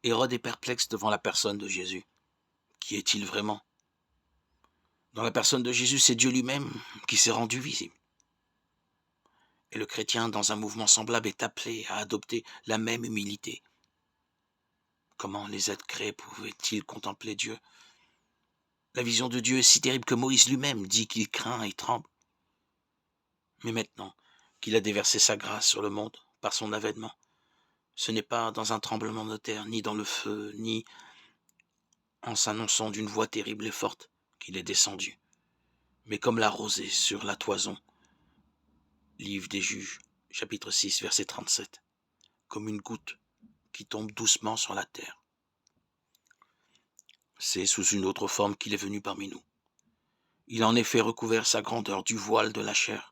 Hérode est perplexe devant la personne de Jésus. Qui est-il vraiment? Dans la personne de Jésus, c'est Dieu lui-même qui s'est rendu visible. Et le chrétien, dans un mouvement semblable, est appelé à adopter la même humilité. Comment les êtres créés pouvaient-ils contempler Dieu? La vision de Dieu est si terrible que Moïse lui-même dit qu'il craint et tremble. Mais maintenant qu'il a déversé sa grâce sur le monde par son avènement, ce n'est pas dans un tremblement de terre, ni dans le feu, ni en s'annonçant d'une voix terrible et forte qu'il est descendu, mais comme la rosée sur la toison. Livre des Juges, chapitre 6, verset 37. Comme une goutte qui tombe doucement sur la terre. C'est sous une autre forme qu'il est venu parmi nous. Il a en effet recouvert sa grandeur du voile de la chair.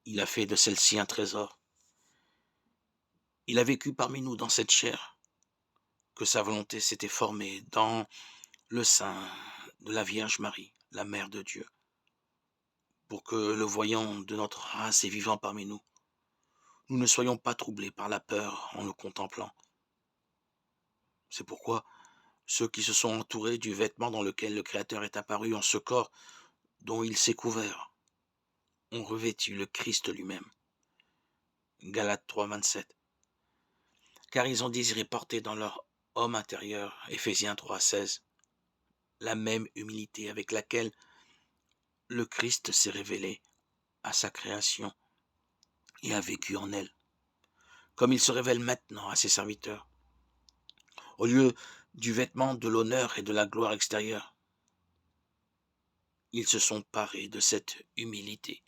Il a fait de celle-ci un trésor. Il a vécu parmi nous dans cette chair, que sa volonté s'était formée dans le sein de la Vierge Marie, la Mère de Dieu, pour que le voyant de notre race et vivant parmi nous, nous ne soyons pas troublés par la peur en le contemplant. C'est pourquoi ceux qui se sont entourés du vêtement dans lequel le Créateur est apparu en ce corps dont il s'est couvert, ont revêtu le Christ lui-même. Galates 3, 27. Car ils ont désiré porter dans leur homme intérieur, Éphésiens 3, 16, la même humilité avec laquelle le Christ s'est révélé à sa création et a vécu en elle, comme il se révèle maintenant à ses serviteurs. Au lieu du vêtement de l'honneur et de la gloire extérieure, ils se sont parés de cette humilité